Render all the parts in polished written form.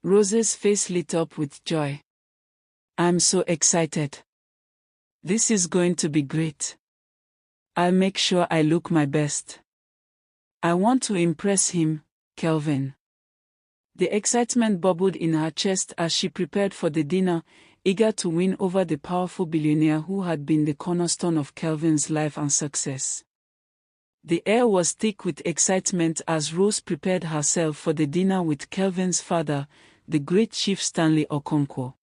Rose's face lit up with joy. "I'm so excited. This is going to be great. I'll make sure I look my best. I want to impress him, Kelvin." The excitement bubbled in her chest as she prepared for the dinner, eager to win over the powerful billionaire who had been the cornerstone of Kelvin's life and success. The air was thick with excitement as Rose prepared herself for the dinner with Kelvin's father, the great Chief Stanley Okonkwo.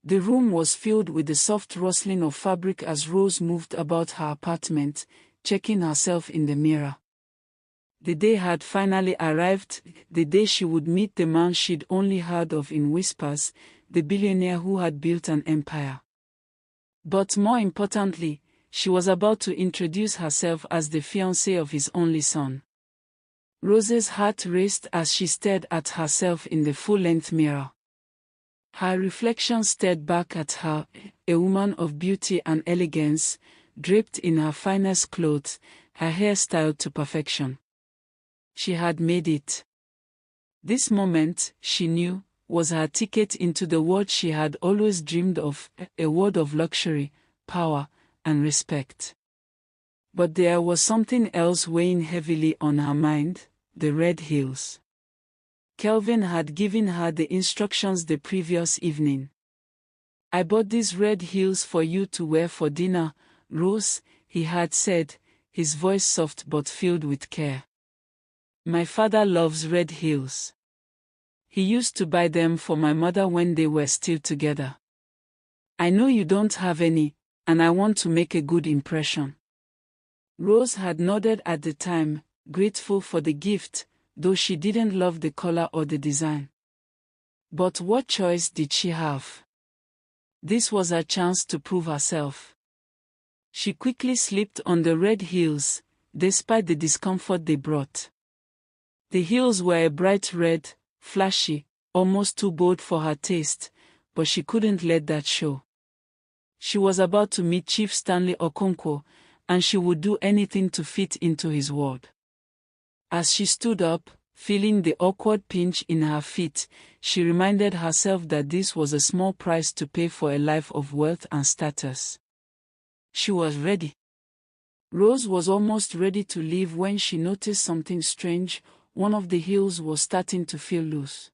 The room was filled with the soft rustling of fabric as Rose moved about her apartment, checking herself in the mirror. The day had finally arrived, the day she would meet the man she'd only heard of in whispers, the billionaire who had built an empire. But more importantly, she was about to introduce herself as the fiancée of his only son. Rose's heart raced as she stared at herself in the full-length mirror. Her reflection stared back at her, a woman of beauty and elegance, draped in her finest clothes, her hair styled to perfection. She had made it. This moment, she knew, was her ticket into the world she had always dreamed of, a world of luxury, power, and respect. But there was something else weighing heavily on her mind: the red heels. Kelvin had given her the instructions the previous evening. "I bought these red heels for you to wear for dinner, Rose," he had said, his voice soft but filled with care. "My father loves red heels. He used to buy them for my mother when they were still together. I know you don't have any, and I want to make a good impression." Rose had nodded at the time, grateful for the gift, though she didn't love the color or the design. But what choice did she have? This was her chance to prove herself. She quickly slipped on the red heels, despite the discomfort they brought. The heels were a bright red, flashy, almost too bold for her taste, but she couldn't let that show. She was about to meet Chief Stanley Okonkwo, and she would do anything to fit into his world. As she stood up, feeling the awkward pinch in her feet, she reminded herself that this was a small price to pay for a life of wealth and status. She was ready. Rose was almost ready to leave when she noticed something strange. One of the heels was starting to feel loose.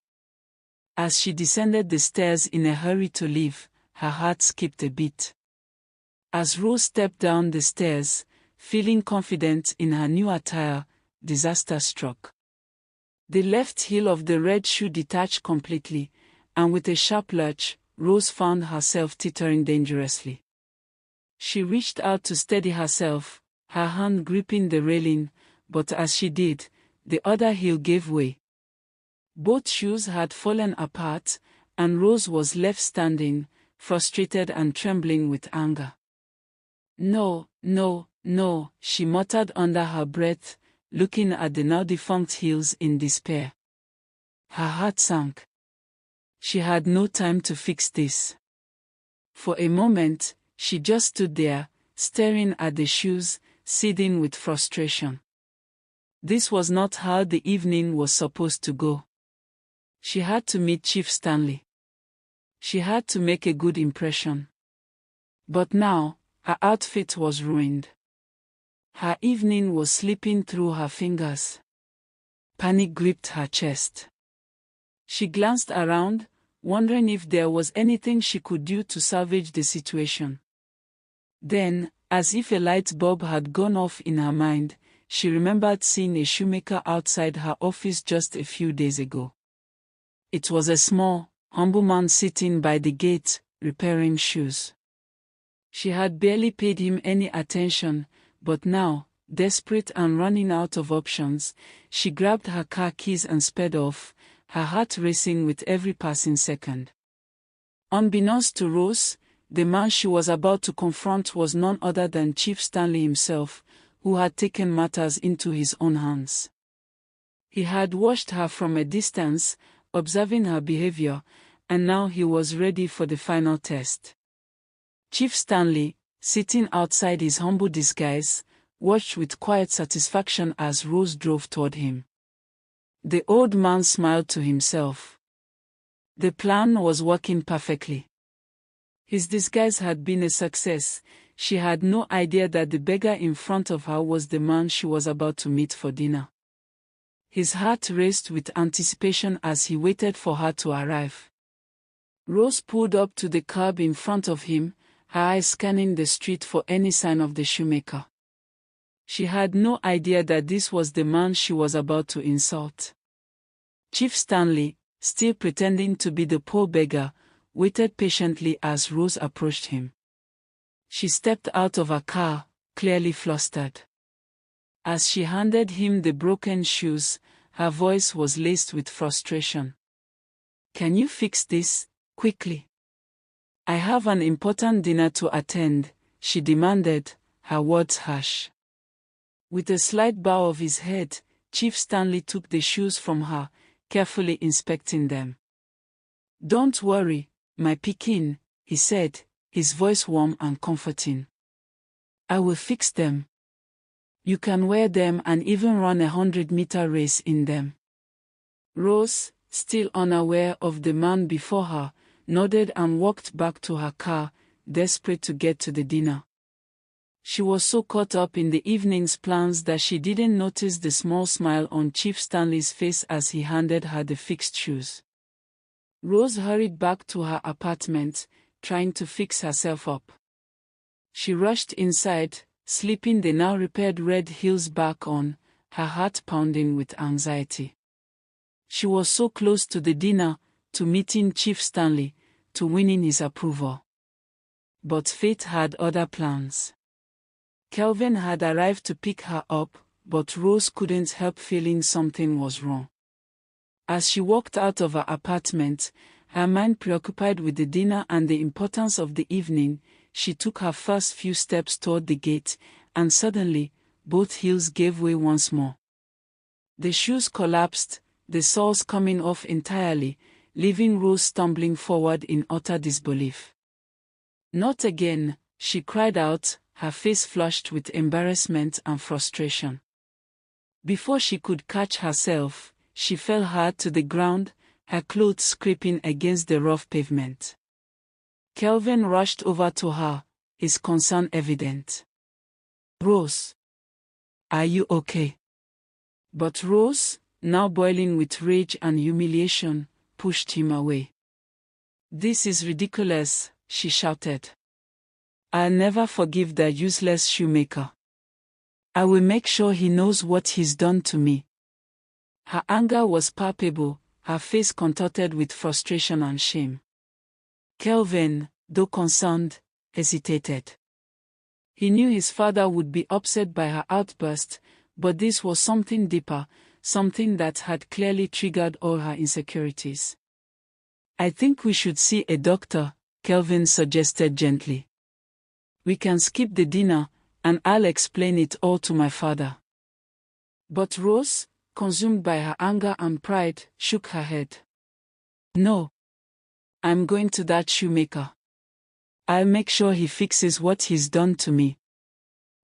As she descended the stairs in a hurry to leave, her heart skipped a beat. As Rose stepped down the stairs, feeling confident in her new attire, disaster struck. The left heel of the red shoe detached completely, and with a sharp lurch, Rose found herself teetering dangerously. She reached out to steady herself, her hand gripping the railing, but as she did, the other heel gave way. Both shoes had fallen apart, and Rose was left standing, frustrated and trembling with anger. "No, no, no," she muttered under her breath, looking at the now-defunct heels in despair. Her heart sank. She had no time to fix this. For a moment, she just stood there, staring at the shoes, seething with frustration. This was not how the evening was supposed to go. She had to meet Chief Stanley. She had to make a good impression. But now, her outfit was ruined. Her evening was slipping through her fingers. Panic gripped her chest. She glanced around, wondering if there was anything she could do to salvage the situation. Then, as if a light bulb had gone off in her mind, she remembered seeing a shoemaker outside her office just a few days ago. It was a small, humble man sitting by the gate, repairing shoes. She had barely paid him any attention, but now, desperate and running out of options, she grabbed her car keys and sped off, her heart racing with every passing second. Unbeknownst to Rose, the man she was about to confront was none other than Chief Stanley himself, who had taken matters into his own hands. He had watched her from a distance, observing her behavior, and now he was ready for the final test. Chief Stanley, sitting outside his humble disguise, watched with quiet satisfaction as Rose drove toward him. The old man smiled to himself. The plan was working perfectly. His disguise had been a success. She had no idea that the beggar in front of her was the man she was about to meet for dinner. His heart raced with anticipation as he waited for her to arrive. Rose pulled up to the curb in front of him, her eyes scanning the street for any sign of the shoemaker. She had no idea that this was the man she was about to insult. Chief Stanley, still pretending to be the poor beggar, waited patiently as Rose approached him. She stepped out of her car, clearly flustered. As she handed him the broken shoes, her voice was laced with frustration. "Can you fix this, quickly? I have an important dinner to attend," she demanded, her words harsh. With a slight bow of his head, Chief Stanley took the shoes from her, carefully inspecting them. "Don't worry, my Pekin," he said, his voice warm and comforting. "I will fix them. You can wear them and even run a 100-meter race in them." Rose, still unaware of the man before her, nodded and walked back to her car, desperate to get to the dinner. She was so caught up in the evening's plans that she didn't notice the small smile on Chief Stanley's face as he handed her the fixed shoes. Rose hurried back to her apartment, trying to fix herself up. She rushed inside, slipping the now-repaired red heels back on, her heart pounding with anxiety. She was so close to the dinner, to meeting Chief Stanley, to winning his approval. But fate had other plans. Kelvin had arrived to pick her up, but Rose couldn't help feeling something was wrong. As she walked out of her apartment, her mind preoccupied with the dinner and the importance of the evening, she took her first few steps toward the gate, and suddenly, both heels gave way once more. The shoes collapsed, the soles coming off entirely, leaving Rose stumbling forward in utter disbelief. "Not again," she cried out, her face flushed with embarrassment and frustration. Before she could catch herself, she fell hard to the ground, her clothes scraping against the rough pavement. Kelvin rushed over to her, his concern evident. "Rose, are you okay?" But Rose, now boiling with rage and humiliation, pushed him away. "This is ridiculous," she shouted. "I'll never forgive that useless shoemaker. I will make sure he knows what he's done to me." Her anger was palpable, her face contorted with frustration and shame. Kelvin, though concerned, hesitated. He knew his father would be upset by her outburst, but this was something deeper, something that had clearly triggered all her insecurities. "I think we should see a doctor," Kelvin suggested gently. "We can skip the dinner, and I'll explain it all to my father." But Rose, consumed by her anger and pride, shook her head. "No. I'm going to that shoemaker. I'll make sure he fixes what he's done to me."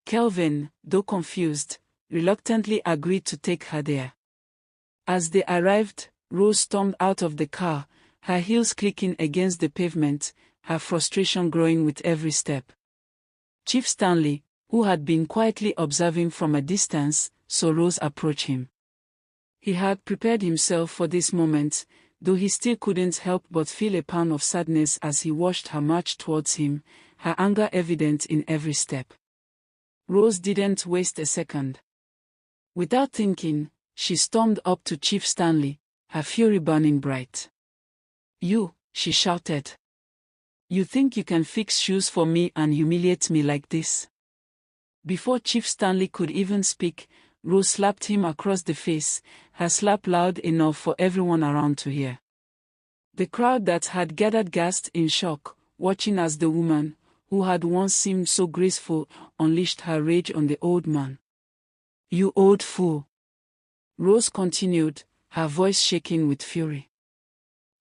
Kelvin, though confused, reluctantly agreed to take her there. As they arrived, Rose stormed out of the car, her heels clicking against the pavement, her frustration growing with every step. Chief Stanley, who had been quietly observing from a distance, saw Rose approach him. He had prepared himself for this moment, though he still couldn't help but feel a pang of sadness as he watched her march towards him, her anger evident in every step. Rose didn't waste a second. Without thinking, she stormed up to Chief Stanley, her fury burning bright. "You," she shouted. "You think you can fix shoes for me and humiliate me like this?" Before Chief Stanley could even speak, Rose slapped him across the face, her slap loud enough for everyone around to hear. The crowd that had gathered gasped in shock, watching as the woman, who had once seemed so graceful, unleashed her rage on the old man. "You old fool!" Rose continued, her voice shaking with fury.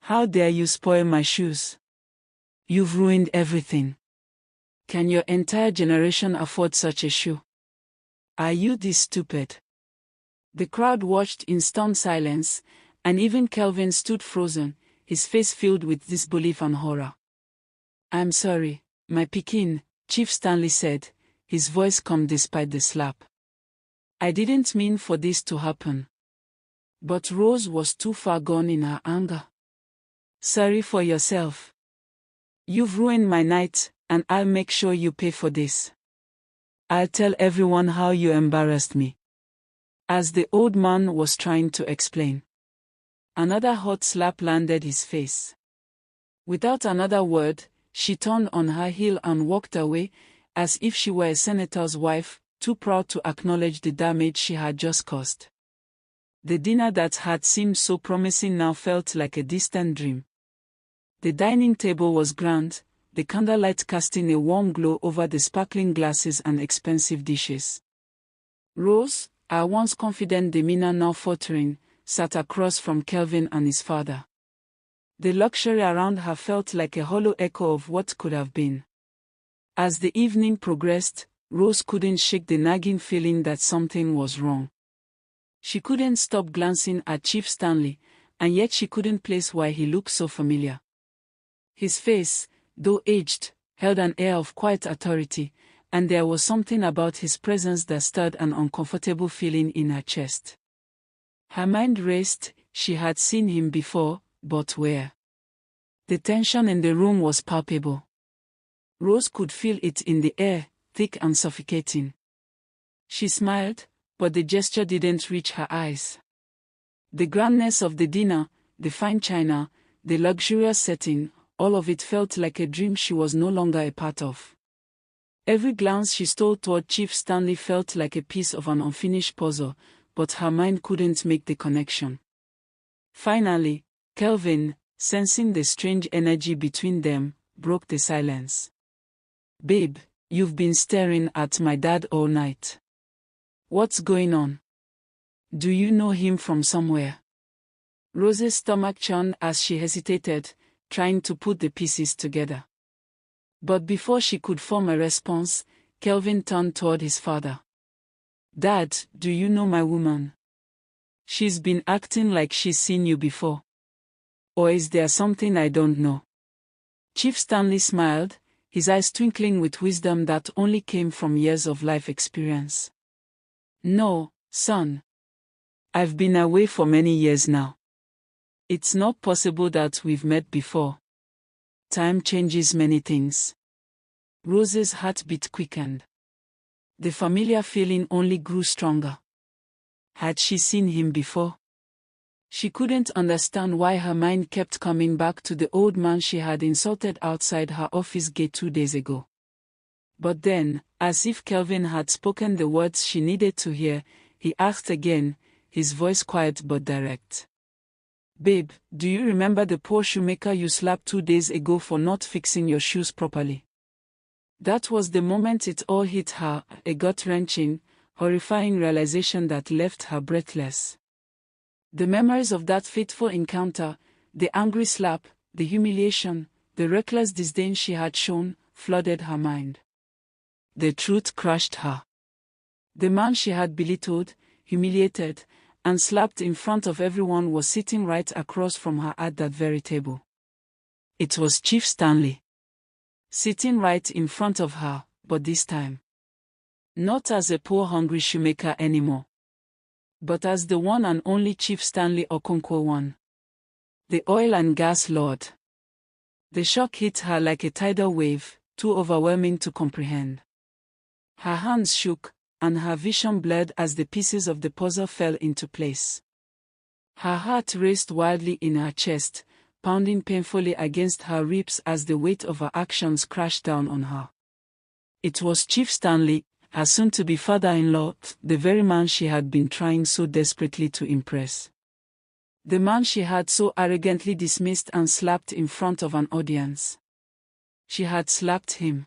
"How dare you spoil my shoes? You've ruined everything. Can your entire generation afford such a shoe? Are you this stupid?" The crowd watched in stunned silence, and even Kelvin stood frozen, his face filled with disbelief and horror. "I'm sorry, my pikin," Chief Stanley said, his voice calm despite the slap. "I didn't mean for this to happen." But Rose was too far gone in her anger. "Sorry for yourself. You've ruined my night, and I'll make sure you pay for this. I'll tell everyone how you embarrassed me." As the old man was trying to explain, another hot slap landed his face. Without another word, she turned on her heel and walked away, as if she were a senator's wife, too proud to acknowledge the damage she had just caused. The dinner that had seemed so promising now felt like a distant dream. The dining table was grand, the candlelight casting a warm glow over the sparkling glasses and expensive dishes. Rose, her once confident demeanor now faltering, sat across from Kelvin and his father. The luxury around her felt like a hollow echo of what could have been. As the evening progressed, Rose couldn't shake the nagging feeling that something was wrong. She couldn't stop glancing at Chief Stanley, and yet she couldn't place why he looked so familiar. His face, though aged, held an air of quiet authority, and there was something about his presence that stirred an uncomfortable feeling in her chest. Her mind raced. She had seen him before, but where? The tension in the room was palpable. Rose could feel it in the air, thick and suffocating. She smiled, but the gesture didn't reach her eyes. The grandness of the dinner, the fine china, the luxurious setting, all of it felt like a dream she was no longer a part of. Every glance she stole toward Chief Stanley felt like a piece of an unfinished puzzle, but her mind couldn't make the connection. Finally, Kelvin, sensing the strange energy between them, broke the silence. "Babe, you've been staring at my dad all night. What's going on? Do you know him from somewhere?" Rose's stomach churned as she hesitated, trying to put the pieces together. But before she could form a response, Kelvin turned toward his father. "Dad, do you know my woman? She's been acting like she's seen you before. Or is there something I don't know?" Chief Stanley smiled, his eyes twinkling with wisdom that only came from years of life experience. "No, son. I've been away for many years now. It's not possible that we've met before. Time changes many things." Rose's heartbeat quickened. The familiar feeling only grew stronger. Had she seen him before? She couldn't understand why her mind kept coming back to the old man she had insulted outside her office gate 2 days ago. But then, as if Kelvin had spoken the words she needed to hear, he asked again, his voice quiet but direct. "Babe, do you remember the poor shoemaker you slapped 2 days ago for not fixing your shoes properly?" That was the moment it all hit her, a gut-wrenching, horrifying realization that left her breathless. The memories of that fateful encounter, the angry slap, the humiliation, the reckless disdain she had shown, flooded her mind. The truth crushed her. The man she had belittled, humiliated, and slapped in front of everyone was sitting right across from her at that very table. It was Chief Stanley. Sitting right in front of her, but this time, not as a poor hungry shoemaker anymore, but as the one and only Chief Stanley Okonkwo I, the oil and gas lord. The shock hit her like a tidal wave, too overwhelming to comprehend. Her hands shook, and her vision blurred as the pieces of the puzzle fell into place. Her heart raced wildly in her chest, pounding painfully against her ribs as the weight of her actions crashed down on her. It was Chief Stanley, her soon-to-be father-in-law, the very man she had been trying so desperately to impress. The man she had so arrogantly dismissed and slapped in front of an audience. She had slapped him.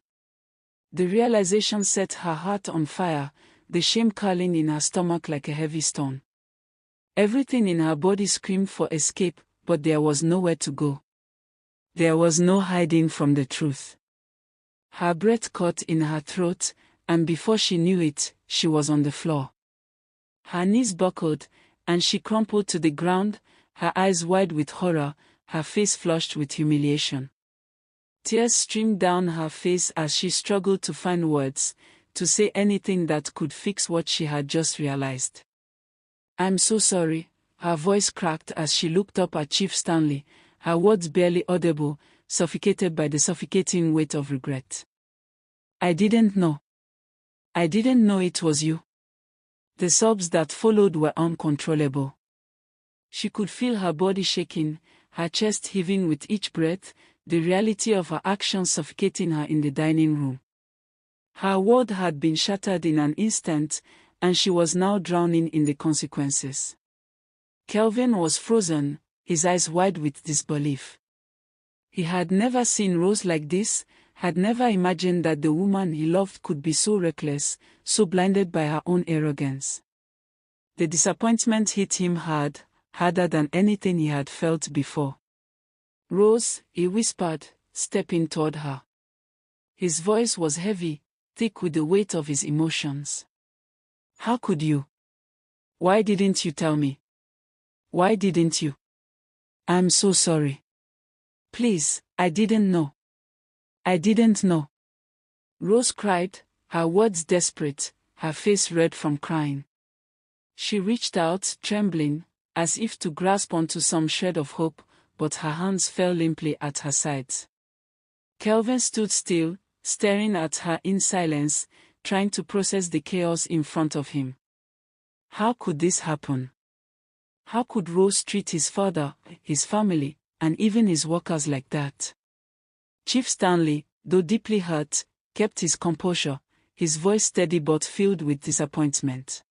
The realization set her heart on fire, the shame curling in her stomach like a heavy stone. Everything in her body screamed for escape, but there was nowhere to go. There was no hiding from the truth. Her breath caught in her throat, and before she knew it, she was on the floor. Her knees buckled, and she crumpled to the ground, her eyes wide with horror, her face flushed with humiliation. Tears streamed down her face as she struggled to find words, to say anything that could fix what she had just realized. "I'm so sorry," her voice cracked as she looked up at Chief Stanley, her words barely audible, suffocated by the suffocating weight of regret. "I didn't know. I didn't know it was you." The sobs that followed were uncontrollable. She could feel her body shaking, her chest heaving with each breath, the reality of her actions suffocating her in the dining room. Her world had been shattered in an instant, and she was now drowning in the consequences. Kelvin was frozen, his eyes wide with disbelief. He had never seen Rose like this, had never imagined that the woman he loved could be so reckless, so blinded by her own arrogance. The disappointment hit him hard, harder than anything he had felt before. "Rose," he whispered, stepping toward her. His voice was heavy, thick with the weight of his emotions. "How could you? Why didn't you tell me? Why didn't you? I'm so sorry. Please, I didn't know. I didn't know." Rose cried, her words desperate, her face red from crying. She reached out, trembling, as if to grasp onto some shred of hope, but her hands fell limply at her sides. Kelvin stood still, staring at her in silence, trying to process the chaos in front of him. How could this happen? How could Rose treat his father, his family, and even his workers like that? Chief Stanley, though deeply hurt, kept his composure, his voice steady but filled with disappointment.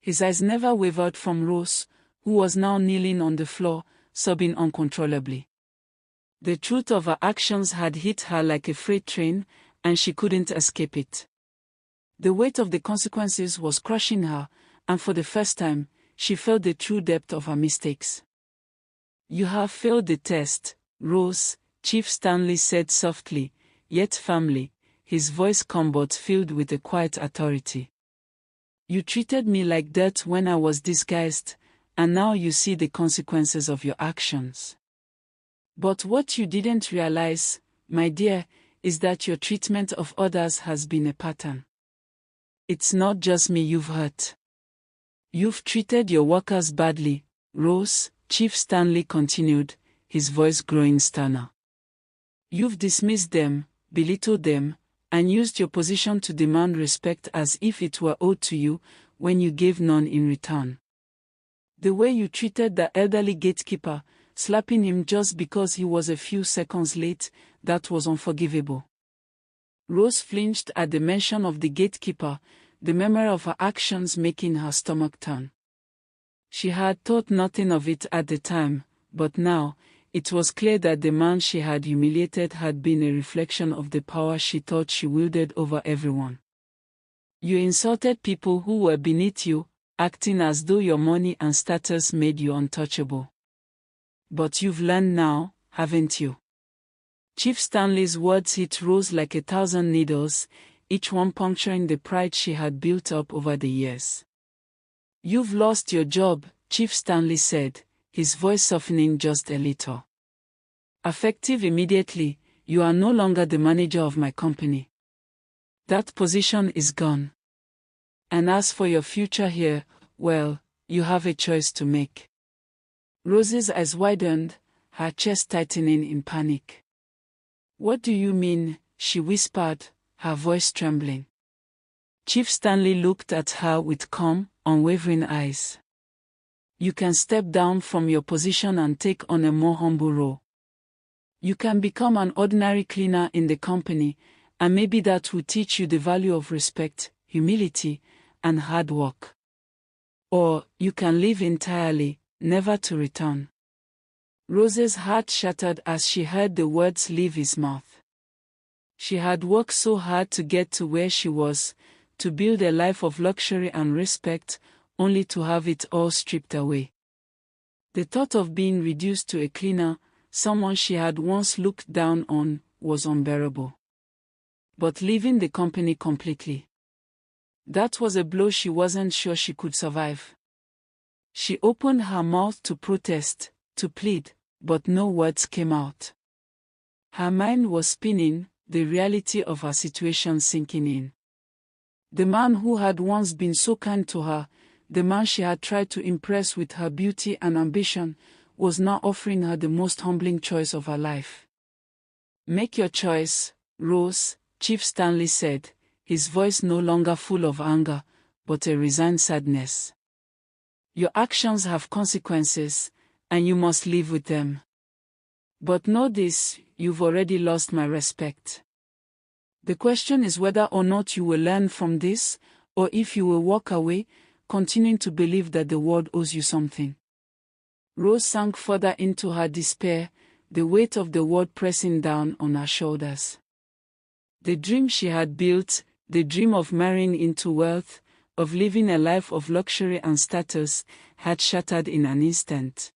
His eyes never wavered from Rose, who was now kneeling on the floor, sobbing uncontrollably. The truth of her actions had hit her like a freight train, and she couldn't escape it. The weight of the consequences was crushing her, and for the first time, she felt the true depth of her mistakes. "You have failed the test, Rose," Chief Stanley said softly, yet firmly, his voice calm but filled with a quiet authority. "You treated me like dirt when I was disguised, and now you see the consequences of your actions. But what you didn't realize, my dear, is that your treatment of others has been a pattern. It's not just me you've hurt. You've treated your workers badly, Rose," Chief Stanley continued, his voice growing sterner. "You've dismissed them, belittled them, and used your position to demand respect as if it were owed to you, when you gave none in return. The way you treated the elderly gatekeeper, slapping him just because he was a few seconds late, that was unforgivable." Rose flinched at the mention of the gatekeeper, the memory of her actions making her stomach turn. She had thought nothing of it at the time, but now, it was clear that the man she had humiliated had been a reflection of the power she thought she wielded over everyone. "You insulted people who were beneath you, acting as though your money and status made you untouchable. But you've learned now, haven't you?" Chief Stanley's words hit Rose like 1,000 needles, each one puncturing the pride she had built up over the years. "You've lost your job," Chief Stanley said, his voice softening just a little. "Effective immediately, you are no longer the manager of my company. That position is gone. And as for your future here, well, you have a choice to make." Rose's eyes widened, her chest tightening in panic. "What do you mean?" she whispered, her voice trembling. Chief Stanley looked at her with calm, unwavering eyes. "You can step down from your position and take on a more humble role. You can become an ordinary cleaner in the company, and maybe that will teach you the value of respect, humility, and hard work. Or, you can leave entirely, never to return." Rose's heart shattered as she heard the words leave his mouth. She had worked so hard to get to where she was, to build a life of luxury and respect, only to have it all stripped away. The thought of being reduced to a cleaner, someone she had once looked down on, was unbearable. But leaving the company completely, that was a blow she wasn't sure she could survive. She opened her mouth to protest, to plead, but no words came out. Her mind was spinning, the reality of her situation sinking in. The man who had once been so kind to her, the man she had tried to impress with her beauty and ambition, was now offering her the most humbling choice of her life. "Make your choice, Rose," Chief Stanley said, his voice no longer full of anger, but a resigned sadness. "Your actions have consequences, and you must live with them. But know this, you've already lost my respect. The question is whether or not you will learn from this, or if you will walk away, continuing to believe that the world owes you something." Rose sank further into her despair, the weight of the world pressing down on her shoulders. The dream she had built, the dream of marrying into wealth, of living a life of luxury and status, had shattered in an instant.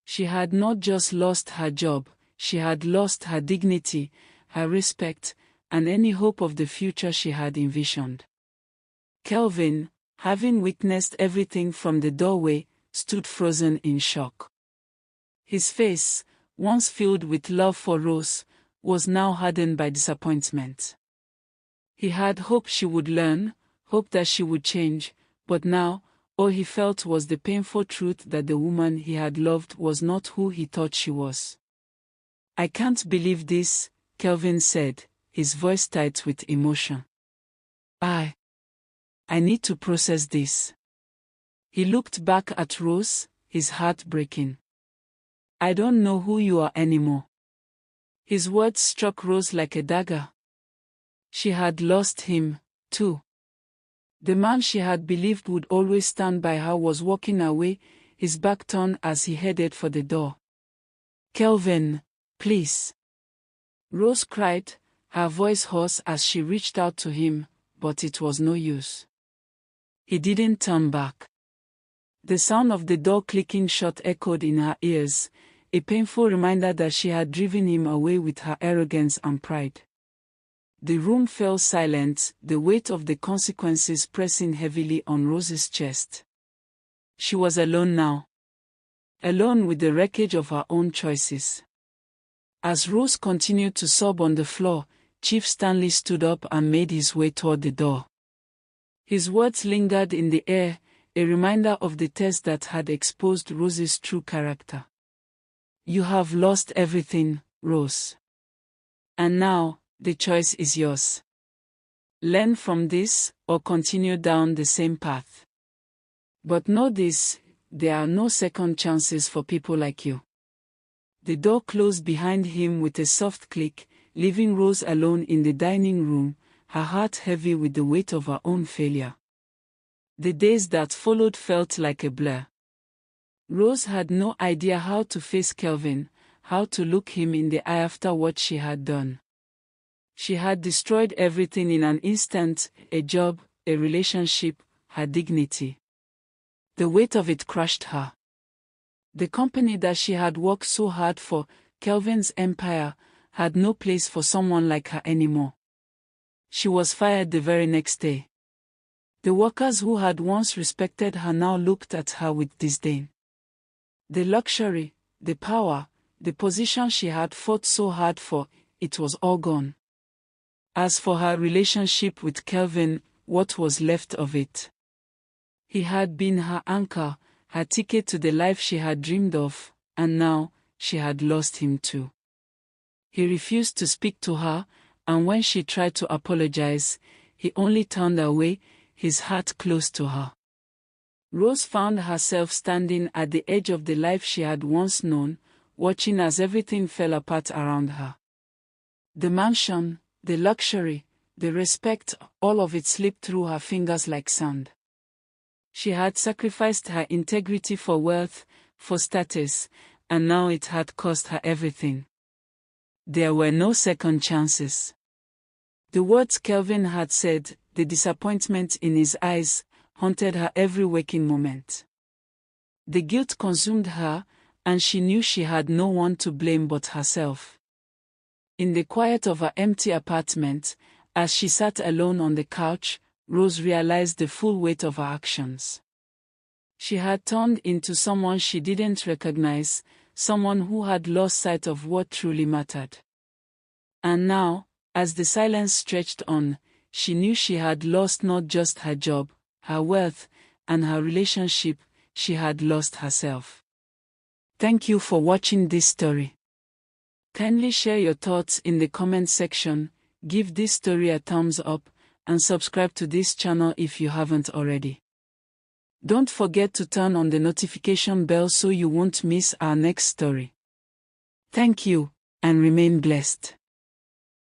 She had not just lost her job, she had lost her dignity, her respect, and any hope of the future she had envisioned. Kelvin, having witnessed everything from the doorway, stood frozen in shock. His face, once filled with love for Rose, was now hardened by disappointment. He had hoped she would learn, hoped that she would change, but now, all he felt was the painful truth that the woman he had loved was not who he thought she was. "I can't believe this," Kelvin said, his voice tight with emotion. I need to process this." He looked back at Rose, his heart breaking. "I don't know who you are anymore." His words struck Rose like a dagger. She had lost him, too. The man she had believed would always stand by her was walking away, his back turned as he headed for the door. "Kelvin, please," Rose cried, her voice hoarse as she reached out to him, but it was no use. He didn't turn back. The sound of the door clicking shut echoed in her ears, a painful reminder that she had driven him away with her arrogance and pride. The room fell silent, the weight of the consequences pressing heavily on Rose's chest. She was alone now. Alone with the wreckage of her own choices. As Rose continued to sob on the floor, Chief Stanley stood up and made his way toward the door. His words lingered in the air, a reminder of the test that had exposed Rose's true character. "You have lost everything, Rose. And now, the choice is yours. Learn from this, or continue down the same path. But know this, there are no second chances for people like you." The door closed behind him with a soft click, leaving Rose alone in the dining room, her heart heavy with the weight of her own failure. The days that followed felt like a blur. Rose had no idea how to face Kelvin, how to look him in the eye after what she had done. She had destroyed everything in an instant, a job, a relationship, her dignity. The weight of it crushed her. The company that she had worked so hard for, Kelvin's empire, had no place for someone like her anymore. She was fired the very next day. The workers who had once respected her now looked at her with disdain. The luxury, the power, the position she had fought so hard for, it was all gone. As for her relationship with Kelvin, what was left of it? He had been her anchor, her ticket to the life she had dreamed of, and now, she had lost him too. He refused to speak to her, and when she tried to apologize, he only turned away, his heart close to her. Rose found herself standing at the edge of the life she had once known, watching as everything fell apart around her. The mansion, the luxury, the respect, all of it slipped through her fingers like sand. She had sacrificed her integrity for wealth, for status, and now it had cost her everything. There were no second chances. The words Kelvin had said, the disappointment in his eyes, haunted her every waking moment. The guilt consumed her, and she knew she had no one to blame but herself. In the quiet of her empty apartment, as she sat alone on the couch, Rose realized the full weight of her actions. She had turned into someone she didn't recognize, someone who had lost sight of what truly mattered. And now, as the silence stretched on, she knew she had lost not just her job, her wealth, and her relationship, she had lost herself. Thank you for watching this story. Kindly share your thoughts in the comment section, give this story a thumbs up, and subscribe to this channel if you haven't already. Don't forget to turn on the notification bell so you won't miss our next story. Thank you, and remain blessed.